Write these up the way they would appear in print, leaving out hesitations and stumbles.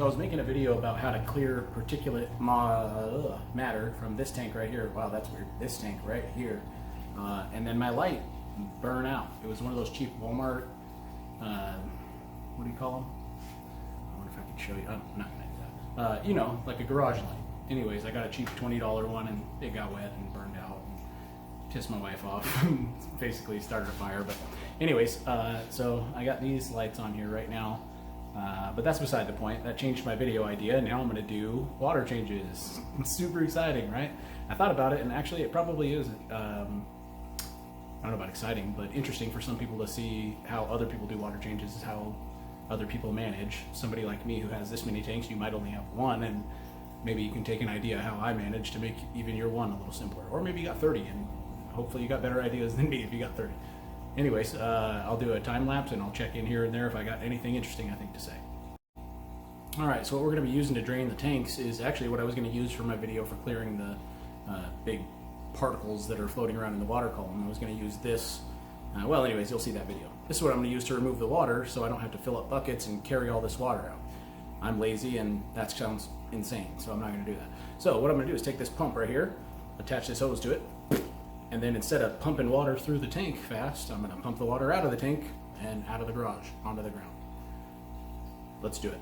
So I was making a video about how to clear particulate matter from this tank right here. Wow, that's weird. This tank right here. And then my light burned out. It was one of those cheap Walmart, what do you call them? I wonder if I can show you. I'm not going to do that. You know, like a garage light. Anyways, I got a cheap $20 one and it got wet and burned out and pissed my wife off. Basically started a fire. But anyways, so I got these lights on here right now. But that's beside the point. That changed my video idea, and now I'm going to do water changes. It's super exciting, right? I thought about it, and actually it probably is, I don't know about exciting, but interesting for some people to see how other people do water changes, how other people manage. Somebody like me who has this many tanks, you might only have one, and maybe you can take an idea how I manage to make even your one a little simpler. Or maybe you got 30, and hopefully you got better ideas than me if you got 30. Anyways, I'll do a time lapse and I'll check in here and there if I got anything interesting I think to say. Alright, so what we're going to be using to drain the tanks is actually what I was going to use for my video for clearing the big particles that are floating around in the water column. I was going to use this, well anyways, you'll see that video. This is what I'm going to use to remove the water so I don't have to fill up buckets and carry all this water out. I'm lazy and that sounds insane, so I'm not going to do that. So what I'm going to do is take this pump right here, attach this hose to it, and then instead of pumping water through the tank fast, I'm going to pump the water out of the tank and out of the garage onto the ground. Let's do it.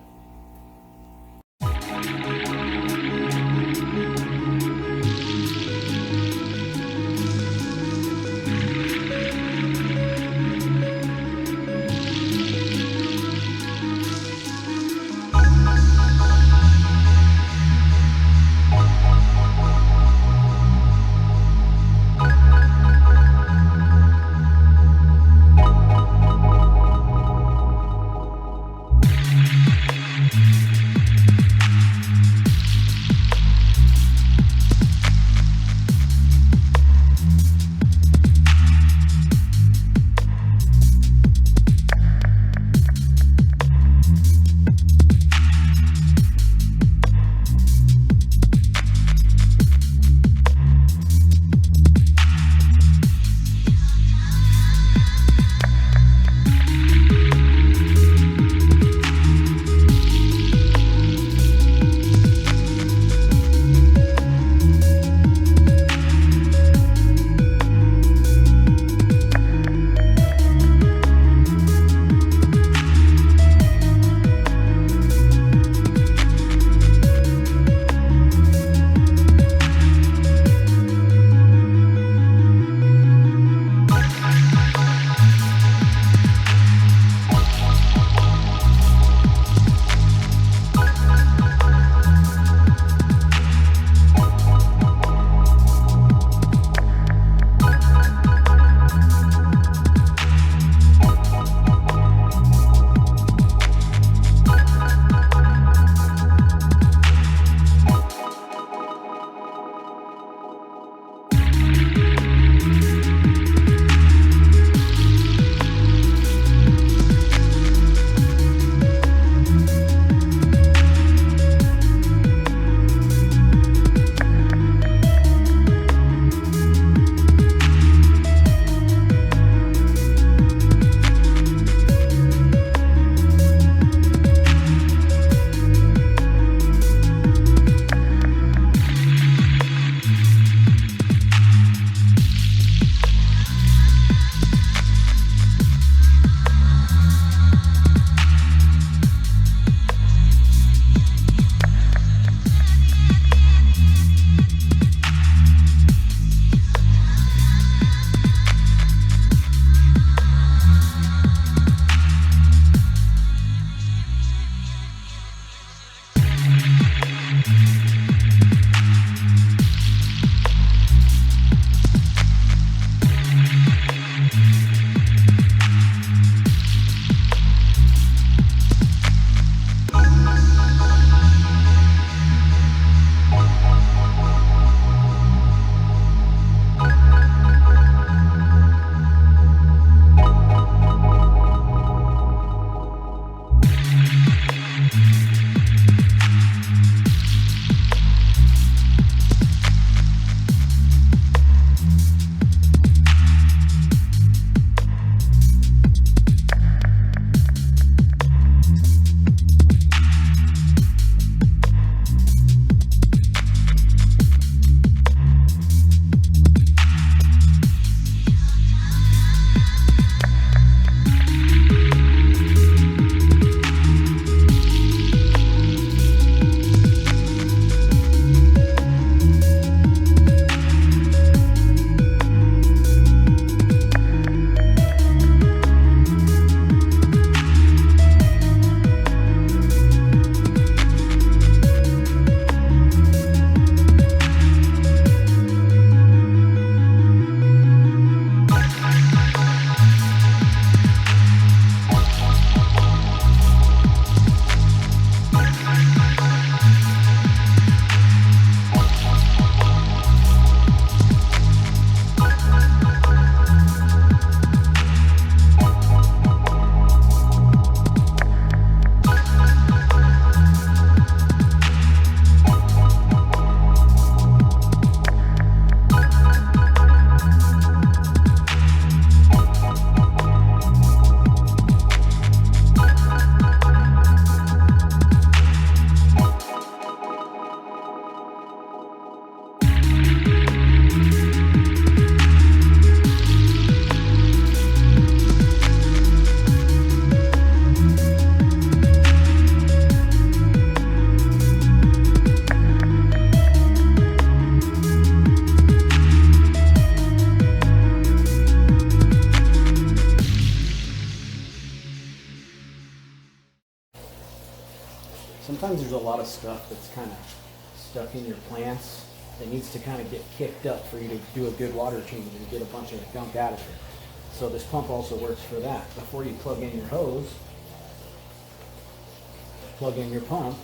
Sometimes there's a lot of stuff that's kind of stuck in your plants that needs to kind of get kicked up for you to do a good water change and get a bunch of gunk out of there. So this pump also works for that. Before you plug in your hose, plug in your pump,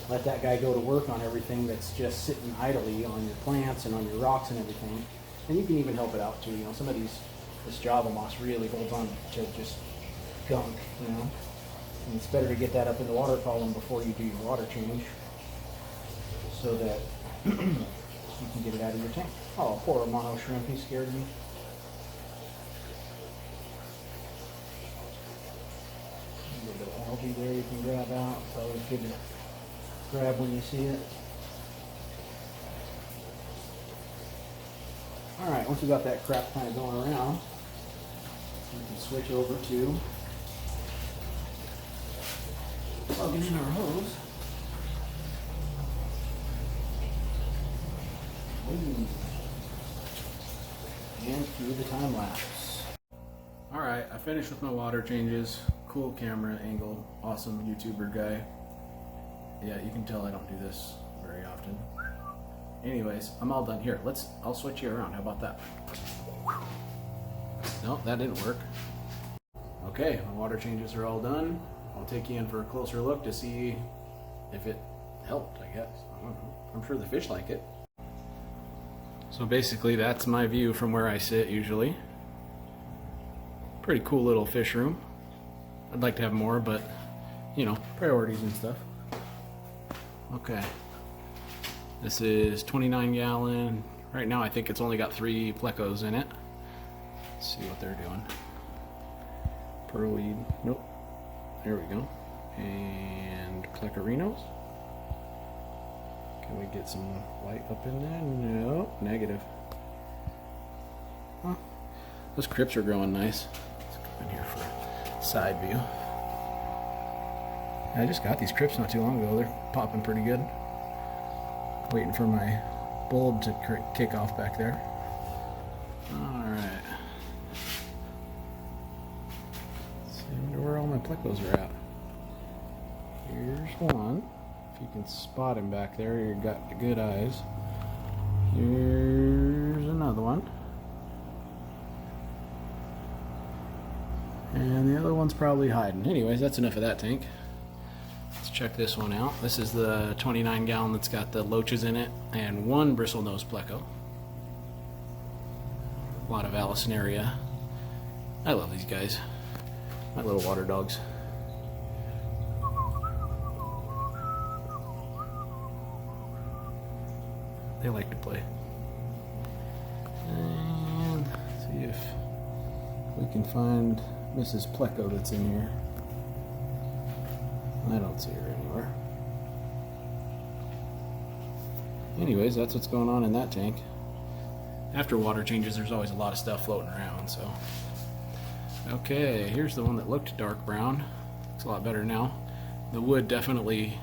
let that guy go to work on everything that's just sitting idly on your plants and on your rocks and everything. And you can even help it out too. You know, some of this Java moss really holds on to just gunk, you know. And it's better to get that up in the water column before you do your water change so that you can get it out of your tank. Oh, poor mono shrimp, he scared me. A little bit of algae there you can grab out. It's always good to grab when you see it. Alright, once we got that crap kind of going around, we can switch over to plugging in our hose. Ooh. And cue the time lapse. Alright, I finished with my water changes. Cool camera angle, awesome YouTuber guy. Yeah, you can tell I don't do this very often. Anyways, I'm all done. Here, I'll switch you around. How about that? No, that didn't work. Okay, my water changes are all done. I'll take you in for a closer look to see if it helped, I guess. I don't know. I'm sure the fish like it. So basically, that's my view from where I sit usually. Pretty cool little fish room. I'd like to have more, but, you know, priorities and stuff. Okay. This is 29 gallon. Right now I think it's only got 3 plecos in it. Let's see what they're doing. Pearlweed. Nope. There we go. And plecorinos. Can we get some light up in there? No, negative. Huh. Those crypts are growing nice. Let's go in here for a side view. I just got these crypts not too long ago. They're popping pretty good. Waiting for my bulb to kick off back there. Alright. See where all my plecos are at. Here's one. If you can spot him back there, you've got the good eyes. Here's another one. And the other one's probably hiding. Anyways, that's enough of that tank. Let's check this one out. This is the 29 gallon that's got the loaches in it and 1 bristlenose pleco. A lot of Allissonaria. I love these guys. My little water dogs. They like to play. And see if we can find Mrs. Pleco that's in here. I don't see her anywhere. Anyways, that's what's going on in that tank. After water changes, there's always a lot of stuff floating around, so. Okay, here's the one that looked dark brown. Looks a lot better now. The wood definitely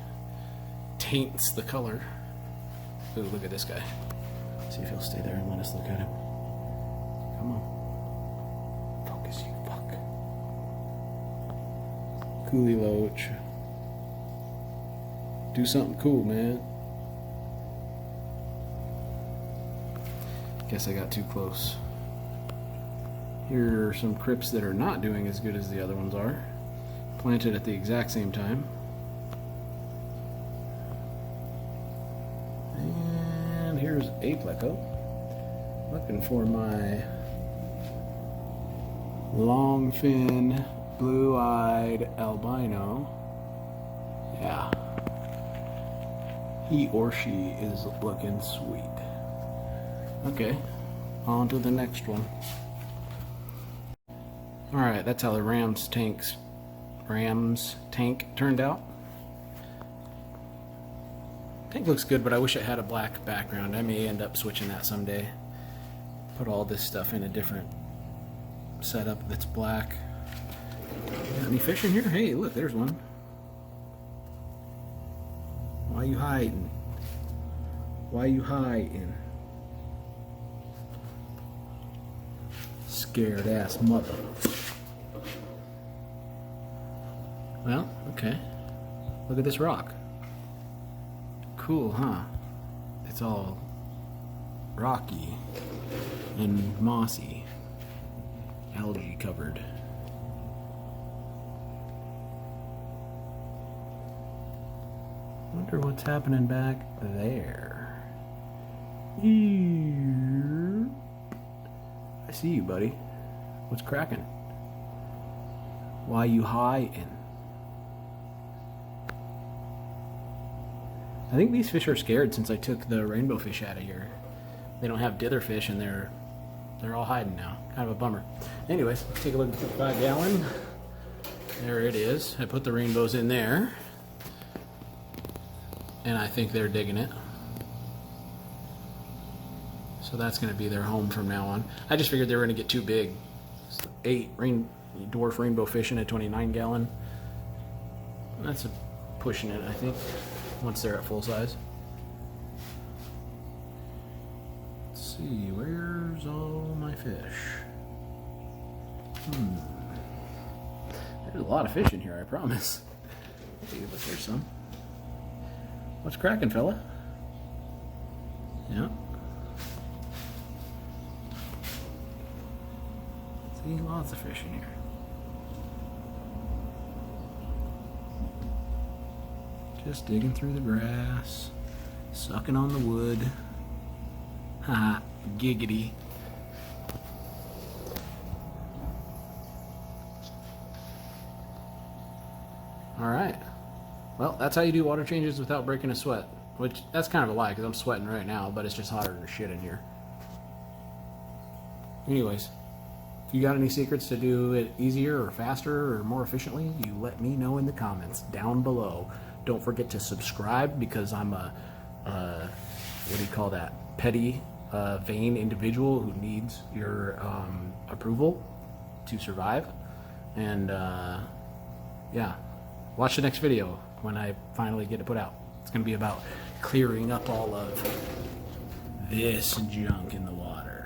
taints the color. Ooh, look at this guy. See if he'll stay there and let us look at him. Come on. Focus, you fuck. Coolie loach. Do something cool, man. Guess I got too close. Here are some crypts that are not doing as good as the other ones are. Planted at the exact same time. And here's a pleco. Looking for my long fin, blue-eyed albino. Yeah. He or she is looking sweet. Okay, on to the next one. Alright, that's how the Rams tank turned out. Tank looks good, but I wish it had a black background. I may end up switching that someday. Put all this stuff in a different setup that's black. Got any fish in here? Hey, look, there's one. Why you hiding? Why you hiding? Scared ass mother. Well, okay. Look at this rock. Cool, huh? It's all rocky and mossy, algae covered. Wonder what's happening back there. Here. I see you, buddy. What's cracking? Why you hiding? I think these fish are scared since I took the rainbow fish out of here. They don't have dither fish and they're all hiding now. Kind of a bummer. Anyways, let's take a look at the 5-gallon. There it is. I put the rainbows in there. And I think they're digging it. So that's going to be their home from now on. I just figured they were going to get too big. 8 dwarf rainbow fish in a 29-gallon. That's pushing it, I think, once they're at full size. Let's see, where's all my fish? There's a lot of fish in here, I promise. See, look, there's some. What's cracking, fella? Yeah. See, lots of fish in here. Just digging through the grass, sucking on the wood. Ha, giggity. All right. Well, that's how you do water changes without breaking a sweat. Which, that's kind of a lie, because I'm sweating right now, but it's just hotter than shit in here. Anyways, if you got any secrets to do it easier or faster or more efficiently, you let me know in the comments down below. Don't forget to subscribe, because I'm a what do you call that? Petty, vain individual who needs your approval to survive. And yeah, watch the next video when I finally get it put out. It's going to be about clearing up all of this junk in the water.